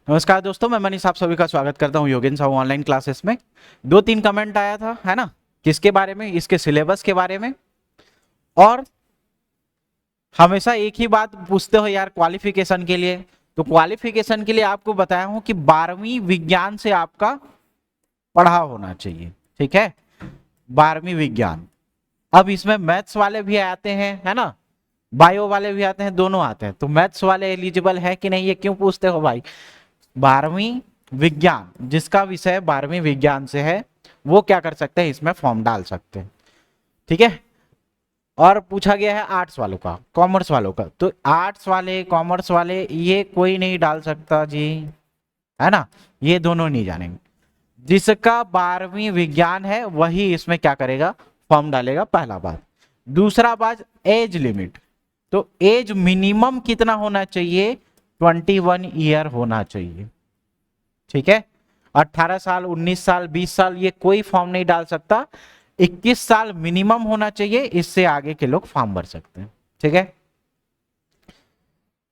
नमस्कार दोस्तों, मैं मनीष आप सभी का स्वागत करता हूं योगेन साहू ऑनलाइन क्लासेस में। 2-3 कमेंट आया था, है ना? किसके बारे में? इसके सिलेबस के बारे में। और हमेशा एक ही बात पूछते हो यार क्वालिफिकेशन के लिए। तो क्वालिफिकेशन के लिए आपको बताया हूं कि 12वीं विज्ञान से आपका पढ़ा होना चाहिए। ठीक है, 12वीं विज्ञान। अब इसमें मैथ्स वाले भी आते हैं, है ना? बायो वाले भी आते हैं, दोनों आते हैं। तो मैथ्स वाले एलिजिबल है कि नहीं, ये क्यों पूछते हो भाई? 12वीं विज्ञान, जिसका विषय 12वीं विज्ञान से है, वो क्या कर सकते हैं, इसमें फॉर्म डाल सकते हैं। ठीक है। और पूछा गया है आर्ट्स वालों का, कॉमर्स वालों का। तो आर्ट्स वाले, कॉमर्स वाले, ये कोई नहीं डाल सकता जी, है ना? ये दोनों नहीं जानेंगे। जिसका 12वीं विज्ञान है वही इसमें क्या करेगा, फॉर्म डालेगा। पहला बात। दूसरा बात, एज लिमिट। तो एज मिनिमम कितना होना चाहिए? 21 ईयर होना चाहिए। ठीक है। 18 साल, 19 साल, 20 साल ये कोई फॉर्म नहीं डाल सकता। 21 साल मिनिमम होना चाहिए, इससे आगे के लोग फॉर्म भर सकते हैं। ठीक है।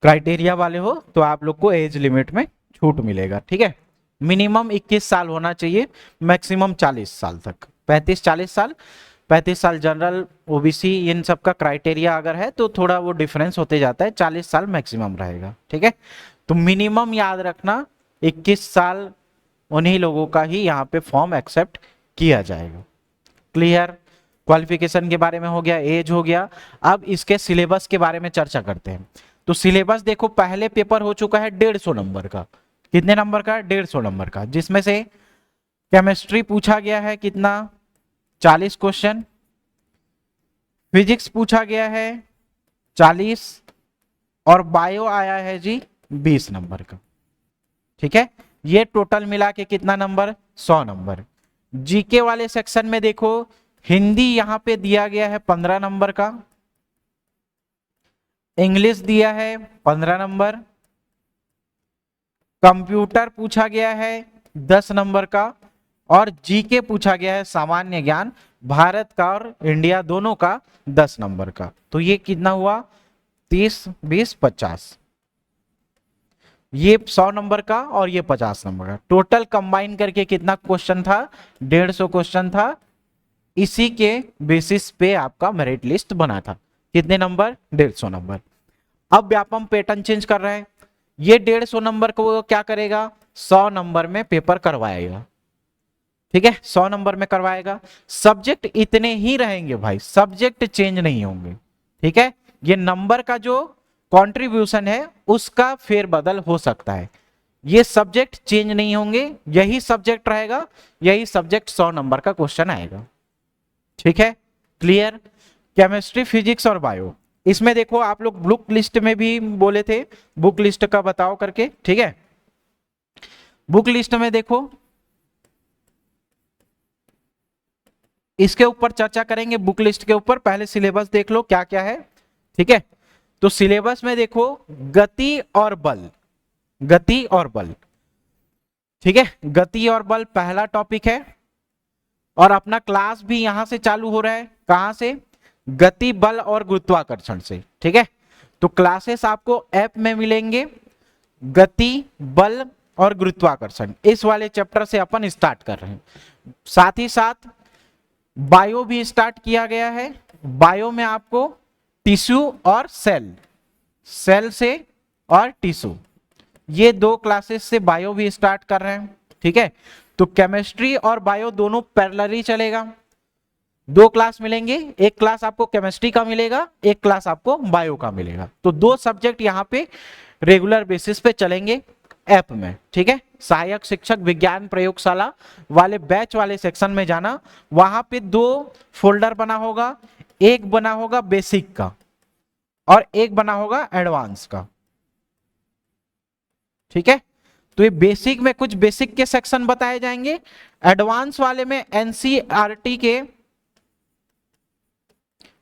क्राइटेरिया वाले हो तो आप लोग को एज लिमिट में छूट मिलेगा। ठीक है। मिनिमम 21 साल होना चाहिए, मैक्सिमम 40 साल तक। 35-40 साल, 35 साल जनरल, ओबीसी, इन सब का क्राइटेरिया अगर है तो थोड़ा वो डिफरेंस होते जाता है। 40 साल मैक्सिमम रहेगा। ठीक है। तो मिनिमम याद रखना, 21 साल उन्हीं लोगों का ही यहाँ पे फॉर्म एक्सेप्ट किया जाएगा। क्लियर? क्वालिफिकेशन के बारे में हो गया, एज हो गया। अब इसके सिलेबस के बारे में चर्चा करते हैं। तो सिलेबस देखो, पहले पेपर हो चुका है 150 नंबर का। कितने नंबर का? 150 नंबर का, जिसमें से केमिस्ट्री पूछा गया है कितना? 40 क्वेश्चन। फिजिक्स पूछा गया है 40, और बायो आया है जी 20 नंबर का। ठीक है। ये टोटल मिला के कितना नंबर? 100 नंबर। जीके वाले सेक्शन में देखो, हिंदी यहां पे दिया गया है 15 नंबर का, इंग्लिश दिया है 15 नंबर, कंप्यूटर पूछा गया है 10 नंबर का, और जीके पूछा गया है सामान्य ज्ञान, भारत का और इंडिया दोनों का 10 नंबर का। तो ये कितना हुआ? 30, 20, 50। ये 100 नंबर का और ये 50 नंबर का, टोटल कंबाइन करके कितना क्वेश्चन था? 150 क्वेश्चन था। इसी के बेसिस पे आपका मेरिट लिस्ट बना था। कितने नंबर? 150 नंबर। अब व्यापम पैटर्न चेंज कर रहे हैं। ये 150 नंबर को क्या करेगा? 100 नंबर में पेपर करवाएगा। ठीक है, 100 नंबर में करवाएगा। सब्जेक्ट इतने ही रहेंगे भाई, सब्जेक्ट चेंज नहीं होंगे। ठीक है। ये नंबर का जो कंट्रीब्यूशन है उसका फेरबदल हो सकता है, ये सब्जेक्ट चेंज नहीं होंगे, यही सब्जेक्ट रहेगा, यही सब्जेक्ट 100 नंबर का क्वेश्चन आएगा। ठीक है। क्लियर? केमिस्ट्री, फिजिक्स और बायो, इसमें देखो आप लोग बुक लिस्ट में भी बोले थे बुक लिस्ट का बताओ करके। ठीक है। बुक लिस्ट में देखो, इसके ऊपर चर्चा करेंगे। बुक लिस्ट के ऊपर पहले सिलेबस देख लो क्या क्या है। ठीक है। तो सिलेबस में देखो, गति और बल, गति और बल। ठीक है, गति और बल पहला टॉपिक है, और अपना क्लास भी यहां से चालू हो रहा है। कहां से? गति, बल और गुरुत्वाकर्षण से। ठीक है। तो क्लासेस आपको ऐप में मिलेंगे। गति, बल और गुरुत्वाकर्षण, इस वाले चैप्टर से अपन स्टार्ट कर रहे हैं। साथ ही साथ बायो भी स्टार्ट किया गया है। बायो में आपको टिश्यू और सेल, सेल से और टिश्यू, ये दो क्लासेस से बायो भी स्टार्ट कर रहे हैं। ठीक है। तो केमिस्ट्री और बायो दोनों पैरेलली चलेगा। दो क्लास मिलेंगे, एक क्लास आपको केमिस्ट्री का मिलेगा, एक क्लास आपको बायो का मिलेगा। तो दो सब्जेक्ट यहां पे रेगुलर बेसिस पे चलेंगे ऐप में। ठीक है। सहायक शिक्षक विज्ञान प्रयोगशाला वाले बैच वाले सेक्शन में जाना, वहां पे दो फोल्डर बना होगा, एक बना होगा बेसिक का और एक बना होगा एडवांस का। ठीक है। तो ये बेसिक में कुछ बेसिक के सेक्शन बताए जाएंगे, एडवांस वाले में एनसीईआरटी के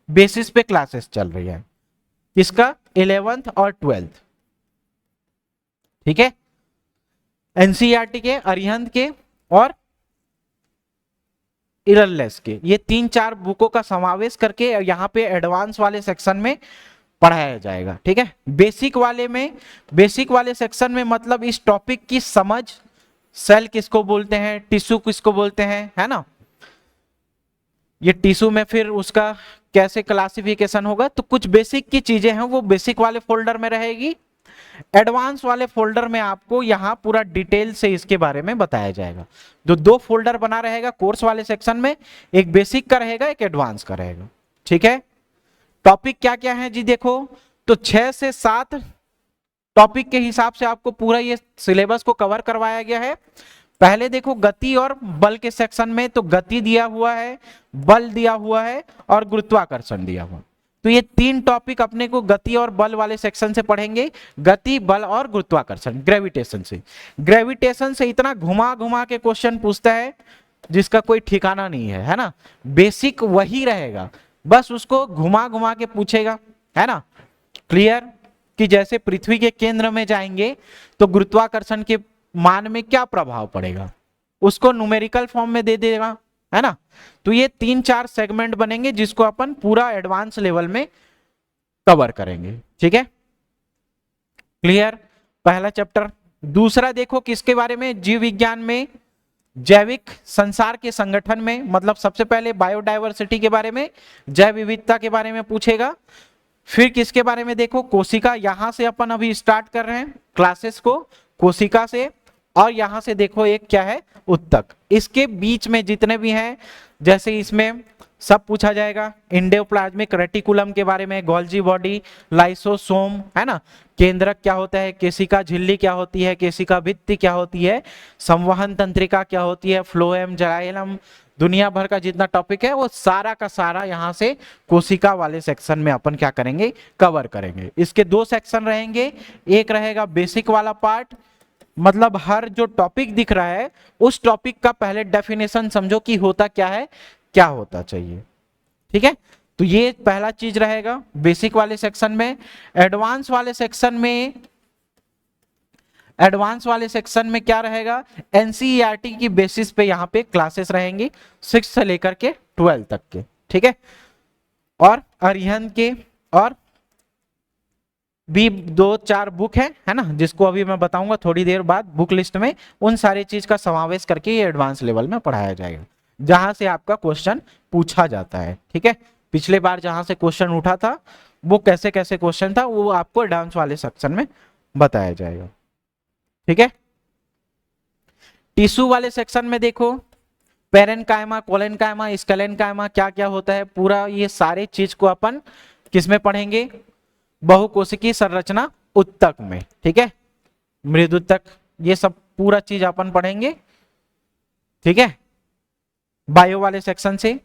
बेसिस पे क्लासेस चल रही है। किसका? 11th और 12th। ठीक है। एनसीईआरटी के, अरिहंत के और इररलेस के, ये 3-4 बुकों का समावेश करके यहां पे एडवांस वाले सेक्शन में पढ़ाया जाएगा। ठीक है, बेसिक वाले सेक्शन में मतलब इस टॉपिक की समझ, सेल किसको बोलते हैं, टिश्यू किसको बोलते हैं, है ना, ये टिश्यू में फिर उसका कैसे क्लासिफिकेशन होगा, तो कुछ बेसिक की चीजें हैं वो बेसिक वाले फोल्डर में रहेगी। एडवांस वाले फोल्डर में आपको यहां पूरा डिटेल से इसके बारे में बताया जाएगा। जो दो फोल्डर बना रहेगा कोर्स वाले सेक्शन में, एक बेसिक का रहेगा, एक एडवांस का रहेगा। ठीक है, टॉपिक क्या क्या है जी देखो, तो 6 से 7 टॉपिक के हिसाब से आपको पूरा ये सिलेबस को कवर करवाया गया है। पहले देखो गति और बल के सेक्शन में, तो गति दिया हुआ है, बल दिया हुआ है और गुरुत्वाकर्षण दिया हुआ। तो ये 3 टॉपिक अपने को गति और बल वाले सेक्शन से पढ़ेंगे। गति, बल और गुरुत्वाकर्षण, ग्रेविटेशन से इतना घुमा घुमा के क्वेश्चन पूछता है जिसका कोई ठिकाना नहीं है ना। बेसिक वही रहेगा, बस उसको घुमा घुमा के पूछेगा, है ना। क्लियर, कि जैसे पृथ्वी के केंद्र में जाएंगे तो गुरुत्वाकर्षण के मान में क्या प्रभाव पड़ेगा, उसको न्यूमेरिकल फॉर्म में दे देगा, है ना। तो ये 3-4 सेगमेंट बनेंगे जिसको अपन पूरा एडवांस लेवल में कवर करेंगे। ठीक है, क्लियर, पहला चैप्टर। दूसरा देखो किसके बारे में, जीव विज्ञान में जैविक संसार के संगठन में, मतलब सबसे पहले बायोडायवर्सिटी के बारे में, जैव विविधता के बारे में पूछेगा। फिर किसके बारे में देखो, कोशिका, यहां से अपन अभी स्टार्ट कर रहे हैं क्लासेस को कोशिका से, और यहां से देखो एक क्या है, उत्तक। इसके बीच में जितने भी हैं, जैसे इसमें सब पूछा जाएगा। एंडोप्लाज्मिक रेटिकुलम के बारे में, गोल्जी बॉडी, लाइसोसोम, है ना, केंद्रक क्या होता है, केशिका झिल्ली क्या होती है, केशिका भित्ति क्या होती है, संवहन तंत्रिका क्या होती है, फ्लोएम, जाइलम, दुनिया भर का जितना टॉपिक है वो सारा का सारा यहाँ से कोशिका वाले सेक्शन में अपन क्या करेंगे, कवर करेंगे। इसके 2 सेक्शन रहेंगे, एक रहेगा बेसिक वाला पार्ट, मतलब हर जो टॉपिक दिख रहा है उस टॉपिक का पहले डेफिनेशन समझो कि होता क्या है, क्या होता चाहिए। ठीक है, तो ये पहला चीज रहेगा बेसिक वाले सेक्शन में। एडवांस वाले सेक्शन में क्या रहेगा, एनसीईआरटी की बेसिस पे यहाँ पे क्लासेस रहेंगी 6 से लेकर के 12 तक के। ठीक है, और अरिहंत के और भी 2-4 बुक है ना, जिसको अभी मैं बताऊंगा थोड़ी देर बाद बुक लिस्ट में, उन सारी चीज का समावेश करके ये एडवांस लेवल में पढ़ाया जाएगा, जहां से आपका क्वेश्चन पूछा जाता है। ठीक है, पिछले बार जहां से क्वेश्चन उठा था वो कैसे कैसे क्वेश्चन था वो आपको एडवांस वाले सेक्शन में बताया जाएगा। ठीक है, टिश्यू वाले सेक्शन में देखो पेरेनकाइमा, कोलेनकाइमा, स्केलेनकाइमा क्या क्या होता है, पूरा ये सारे चीज को अपन किसमें पढ़ेंगे, बहुकोशिकीय संरचना उत्तक में। ठीक है, मृदुतक, ये सब पूरा चीज अपन पढ़ेंगे। ठीक है, बायो वाले सेक्शन से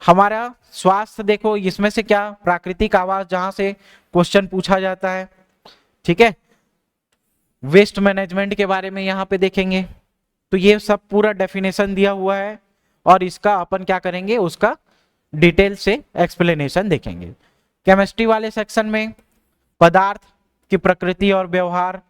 हमारा स्वास्थ्य देखो, इसमें से क्या, प्राकृतिक आवास जहां से क्वेश्चन पूछा जाता है। ठीक है, वेस्ट मैनेजमेंट के बारे में यहाँ पे देखेंगे, तो ये सब पूरा डेफिनेशन दिया हुआ है और इसका अपन क्या करेंगे, उसका डिटेल से एक्सप्लेनेशन देखेंगे। केमिस्ट्री वाले सेक्शन में पदार्थ की प्रकृति और व्यवहार,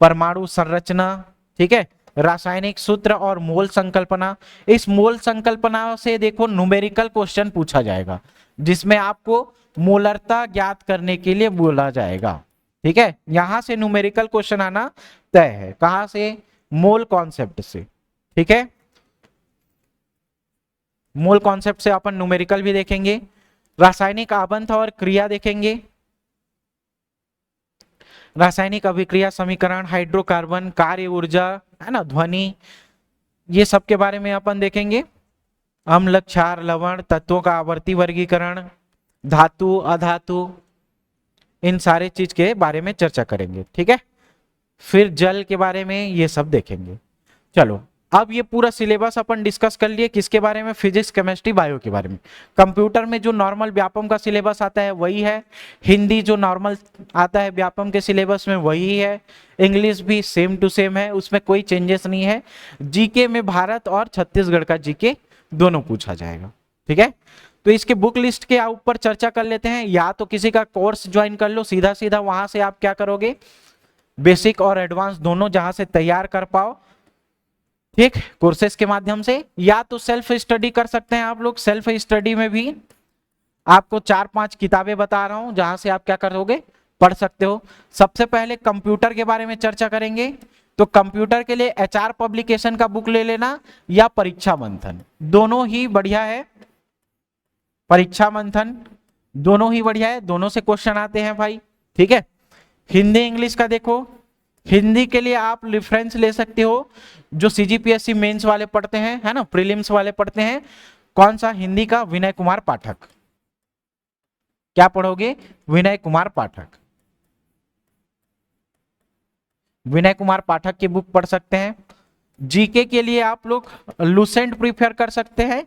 परमाणु संरचना, ठीक है, रासायनिक सूत्र और मोल संकल्पना। इस मोल संकल्पना से देखो न्यूमेरिकल क्वेश्चन पूछा जाएगा, जिसमें आपको मोलरता ज्ञात करने के लिए बोला जाएगा। ठीक है, यहां से न्यूमेरिकल क्वेश्चन आना तय है, कहां से, मोल कॉन्सेप्ट से। ठीक है, मोल कॉन्सेप्ट से अपन न्यूमेरिकल भी देखेंगे। रासायनिक आबंध और क्रिया देखेंगे, रासायनिक अभिक्रिया समीकरण, हाइड्रोकार्बन, कार्य ऊर्जा, है ना, ध्वनि, ये सब के बारे में अपन देखेंगे। अम्ल, क्षार, लवण, तत्वों का आवर्ती वर्गीकरण, धातु, अधातु, इन सारे चीज के बारे में चर्चा करेंगे। ठीक है, फिर जल के बारे में ये सब देखेंगे। चलो, अब ये पूरा सिलेबस अपन डिस्कस कर लिए, किसके बारे में, फिजिक्स, केमिस्ट्री, बायो के बारे में। कंप्यूटर में जो नॉर्मल व्यापम का सिलेबस आता है वही है, हिंदी जो नॉर्मल आता है व्यापम के सिलेबस में वही है, इंग्लिश भी सेम टू सेम है, उसमें कोई चेंजेस नहीं है। जीके में भारत और छत्तीसगढ़ का जीके दोनों पूछा जाएगा। ठीक है, तो इसके बुक लिस्ट के ऊपर चर्चा कर लेते हैं। या तो किसी का कोर्स ज्वाइन कर लो, सीधा सीधा वहां से आप क्या करोगे, बेसिक और एडवांस दोनों जहां से तैयार कर पाओ, ठीक, कोर्सेज के माध्यम से, या तो सेल्फ स्टडी कर सकते हैं आप लोग। सेल्फ स्टडी में भी आपको 4-5 किताबें बता रहा हूं जहां से आप क्या करोगे, पढ़ सकते हो। सबसे पहले कंप्यूटर के बारे में चर्चा करेंगे। तो कंप्यूटर के लिए एचआर पब्लिकेशन का बुक ले लेना या परीक्षा मंथन, दोनों ही बढ़िया है। परीक्षा मंथन दोनों ही बढ़िया है, दोनों से क्वेश्चन आते हैं भाई, ठीक है। हिंदी इंग्लिश का देखो, हिंदी के लिए आप रेफरेंस ले सकते हो जो सीजीपीएससी मेंस वाले पढ़ते हैं, है ना, प्रीलिम्स वाले पढ़ते हैं। कौन सा? हिंदी का विनय कुमार पाठक। क्या पढ़ोगे? विनय कुमार पाठक। विनय कुमार पाठक की बुक पढ़ सकते हैं। जीके के लिए आप लोग लुसेंट प्रीफर कर सकते हैं,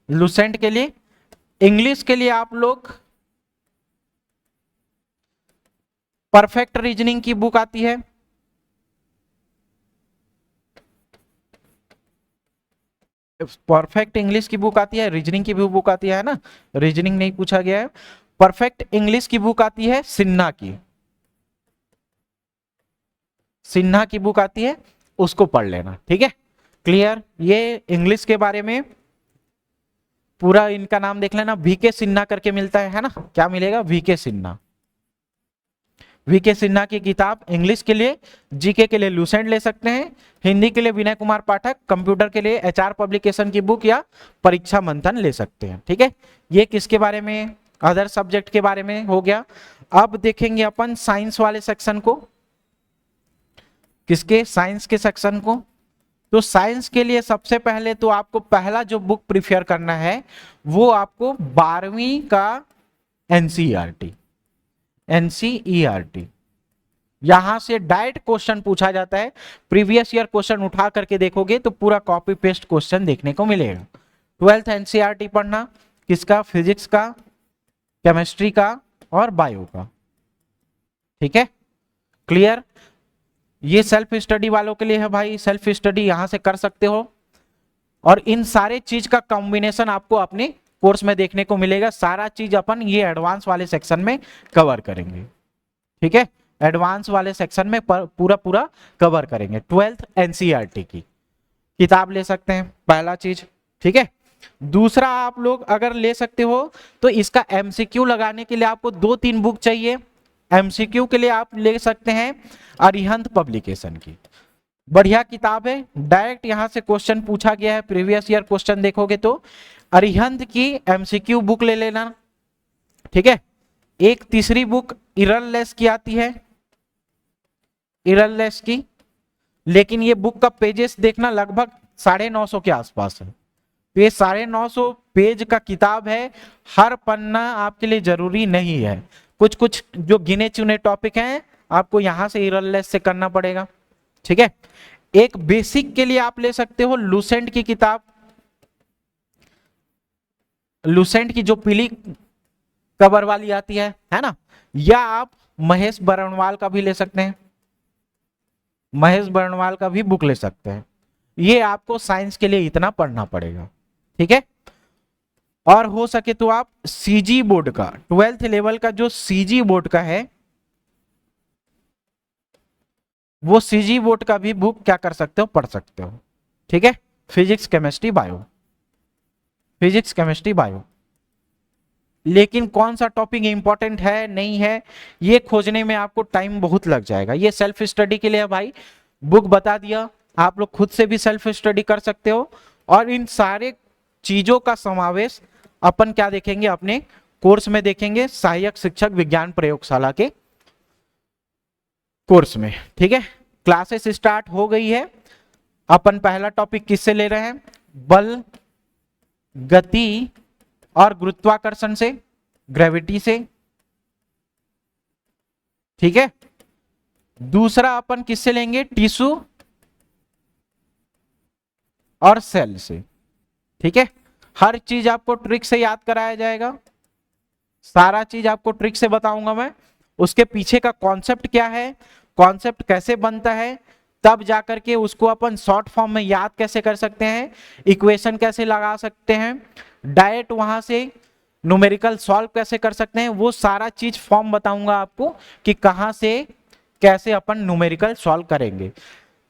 लुसेंट के लिए। इंग्लिश के लिए आप लोग परफेक्ट रीजनिंग की बुक आती है, परफेक्ट इंग्लिश की बुक आती है, रीजनिंग की भी बुक आती है ना, रीजनिंग नहीं पूछा गया है। परफेक्ट इंग्लिश की बुक आती है सिन्हा की, सिन्हा की बुक आती है, उसको पढ़ लेना, ठीक है। क्लियर? ये इंग्लिश के बारे में पूरा इनका नाम देख लेना, वीके सिन्हा करके मिलता है ना, क्या मिलेगा? वीके सिन्हा। वीके सिन्हा की किताब इंग्लिश के लिए, जीके के लिए लुसेंट ले सकते हैं, हिंदी के लिए विनय कुमार पाठक, कंप्यूटर के लिए एचआर पब्लिकेशन की बुक या परीक्षा मंथन ले सकते हैं, ठीक है। ये किसके बारे में? अदर सब्जेक्ट के बारे में हो गया। अब देखेंगे अपन साइंस वाले सेक्शन को। किसके? साइंस के सेक्शन को। तो साइंस के लिए सबसे पहले तो आपको पहला जो बुक प्रिफेयर करना है वो आपको 12वीं का एनसीईआरटी, एनसीईआरटी। यहां से डायरेक्ट क्वेश्चन पूछा जाता है, प्रीवियस ईयर क्वेश्चन उठा करके देखोगे तो पूरा कॉपी पेस्ट क्वेश्चन देखने को मिलेगा। 12th एनसीईआरटी पढ़ना, किसका? फिजिक्स का, केमिस्ट्री का और बायो का, ठीक है। क्लियर? ये सेल्फ स्टडी वालों के लिए है भाई, सेल्फ स्टडी यहां से कर सकते हो। और इन सारे चीज का कॉम्बिनेशन आपको अपने कोर्स में देखने को मिलेगा। सारा चीज अपन ये एडवांस वाले सेक्शन में कवर करेंगे, ठीक है। एडवांस वाले सेक्शन में पूरा पूरा कवर करेंगे। 12th एनसीईआरटी की किताब ले सकते हैं, पहला चीज, ठीक है। दूसरा, आप लोग अगर ले सकते हो तो इसका एमसीक्यू लगाने के लिए आपको 2-3 बुक चाहिए। एमसीक्यू के लिए आप ले सकते हैं अरिहंत पब्लिकेशन की, बढ़िया किताब है, डायरेक्ट यहां से क्वेश्चन पूछा गया है, प्रीवियस ईयर क्वेश्चन देखोगे तो अरिहंत की एमसीक्यू बुक ले लेना, ठीक है। एक तीसरी बुक इरनलेस की आती है, इरनलेस की, लेकिन ये बुक का पेजेस देखना लगभग 950 के आसपास है। तो ये 950 पेज का किताब है, हर पन्ना आपके लिए जरूरी नहीं है। कुछ कुछ जो गिने चुने टॉपिक हैं आपको यहां से इरनलेस से करना पड़ेगा, ठीक है। एक बेसिक के लिए आप ले सकते हो लुसेंट की किताब, लुसेंट की जो पीली कवर वाली आती है ना, या आप महेश बरनवाल का भी ले सकते हैं, महेश बरनवाल का भी बुक ले सकते हैं। ये आपको साइंस के लिए इतना पढ़ना पड़ेगा, ठीक है। और हो सके तो आप सीजी बोर्ड का 12th लेवल का जो सीजी बोर्ड का है वो सीजी बोर्ड का भी बुक क्या कर सकते हो, पढ़ सकते हो, ठीक है। Physics chemistry bio, physics chemistry bio. लेकिन कौन सा टॉपिक इंपॉर्टेंट है नहीं है ये खोजने में आपको टाइम बहुत लग जाएगा। ये सेल्फ स्टडी के लिए है भाई, बुक बता दिया, आप लोग खुद से भी सेल्फ स्टडी कर सकते हो। और इन सारे चीजों का समावेश अपन क्या देखेंगे, अपने कोर्स में देखेंगे, सहायक शिक्षक विज्ञान प्रयोगशाला के कोर्स में, ठीक है। क्लासेस स्टार्ट हो गई है। अपन पहला टॉपिक किससे ले रहे हैं? बल, गति और गुरुत्वाकर्षण से, ग्रेविटी से, ठीक है। दूसरा अपन किससे लेंगे? टिश्यू और सेल से, ठीक है। हर चीज आपको ट्रिक से याद कराया जाएगा, सारा चीज आपको ट्रिक से बताऊंगा मैं। उसके पीछे का कॉन्सेप्ट क्या है, कॉन्सेप्ट कैसे बनता है, तब जाकर के उसको अपन शॉर्ट फॉर्म में याद कैसे कर सकते हैं, इक्वेशन कैसे लगा सकते हैं, डायरेक्ट वहां से न्यूमेरिकल सॉल्व कैसे कर सकते हैं, वो सारा चीज फॉर्म बताऊंगा आपको कि कहां से कैसे अपन न्यूमेरिकल सॉल्व करेंगे।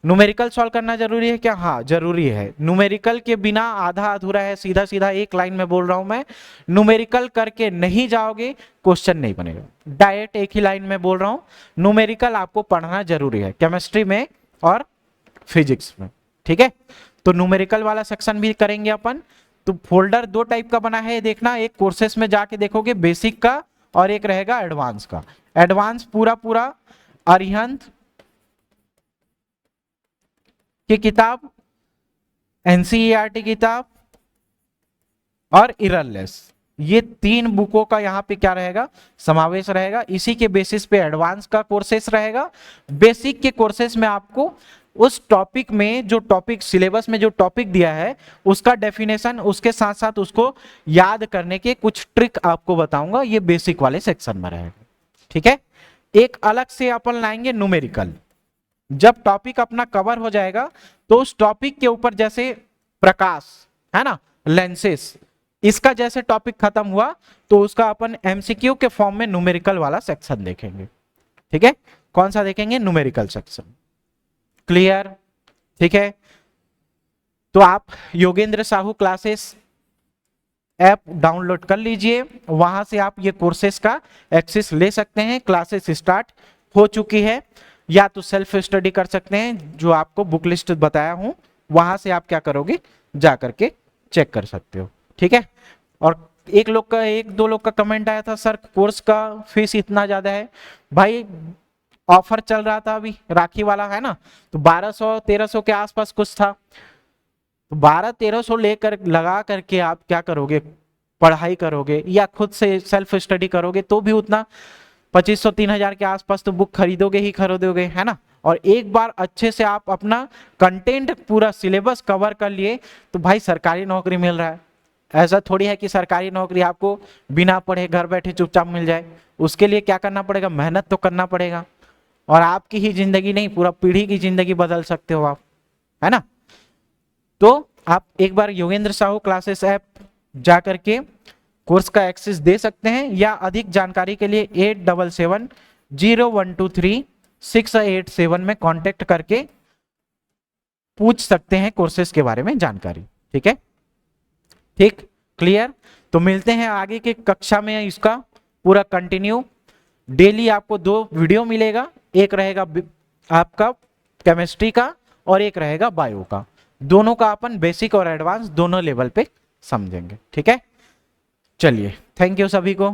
न्यूमेरिकल सॉल्व करना जरूरी है क्या? हाँ जरूरी है। न्यूमेरिकल के बिना आधा अधूरा है, सीधा सीधा एक लाइन में बोल रहा हूं मैं। न्यूमेरिकल करके नहीं जाओगे क्वेश्चन नहीं बनेगा। डायरेक्ट एक ही लाइन में बोल रहा हूं, न्यूमेरिकल आपको पढ़ना जरूरी है केमिस्ट्री में और फिजिक्स में, ठीक है। तो न्यूमेरिकल वाला सेक्शन भी करेंगे अपन। तो फोल्डर दो टाइप का बना है, देखना एक कोर्सेस में जाके देखोगे बेसिक का, और एक रहेगा एडवांस का। एडवांस पूरा पूरा अरिहंत की किताब, एनसीईआरटी किताब और इररलेस, ये तीन बुकों का यहाँ पे क्या रहेगा, समावेश रहेगा। इसी के बेसिस पे एडवांस का कोर्सेस रहेगा। बेसिक के कोर्सेस में आपको उस टॉपिक में जो टॉपिक सिलेबस में जो टॉपिक दिया है उसका डेफिनेशन, उसके साथ साथ उसको याद करने के कुछ ट्रिक आपको बताऊंगा, ये बेसिक वाले सेक्शन में रहेगा, ठीक है। एक अलग से अपन लाएंगे न्यूमेरिकल। जब टॉपिक अपना कवर हो जाएगा तो उस टॉपिक के ऊपर, जैसे प्रकाश है ना, लेंसेस, इसका जैसे टॉपिक खत्म हुआ तो उसका अपन एमसीक्यू के फॉर्म में न्यूमेरिकल वाला सेक्शन देखेंगे, ठीक है। कौन सा देखेंगे? Numerical section. क्लियर? ठीक है। तो आप Yogendra Sahu classes app download कर लीजिए, वहां से आप ये कोर्सेस का एक्सेस ले सकते हैं। क्लासेस स्टार्ट हो चुकी है, या तो सेल्फ स्टडी कर सकते हैं, जो आपको बुक लिस्ट बताया हूं वहां से आप क्या करोगे, जा करके चेक कर सकते हो, ठीक है। और एक दो लोग का कमेंट आया था, सर कोर्स का फीस इतना ज्यादा है। भाई ऑफर चल रहा था अभी राखी वाला, है ना, तो 1200-1300 के आसपास कुछ था। तो 1200-1300 लेकर लगा करके आप क्या करोगे, पढ़ाई करोगे या खुद से सेल्फ स्टडी करोगे तो भी उतना 2500-3000 के आसपास तो बुक खरीदोगे ही खरीदोगे, है ना। और एक बार अच्छे से आप अपना कंटेंट पूरा सिलेबस कवर कर लिए तो भाई सरकारी नौकरी मिल रहा है। ऐसा थोड़ी है कि सरकारी नौकरी आपको बिना पढ़े घर बैठे चुपचाप मिल जाए। उसके लिए क्या करना पड़ेगा, मेहनत तो करना पड़ेगा। और आपकी ही जिंदगी नहीं, पूरा पीढ़ी की जिंदगी बदल सकते हो आप, है ना। तो आप एक बार योगेंद्र साहू क्लासेस ऐप जा करके कोर्स का एक्सेस दे सकते हैं, या अधिक जानकारी के लिए 8770123687 में कांटेक्ट करके पूछ सकते हैं कोर्सेज के बारे में जानकारी, ठीक है। ठीक, क्लियर। तो मिलते हैं आगे की कक्षा में, इसका पूरा कंटिन्यू। डेली आपको 2 वीडियो मिलेगा, एक रहेगा आपका केमिस्ट्री का और एक रहेगा बायो का। दोनों का अपन बेसिक और एडवांस दोनों लेवल पे समझेंगे, ठीक है। चलिए, थैंक यू सभी को।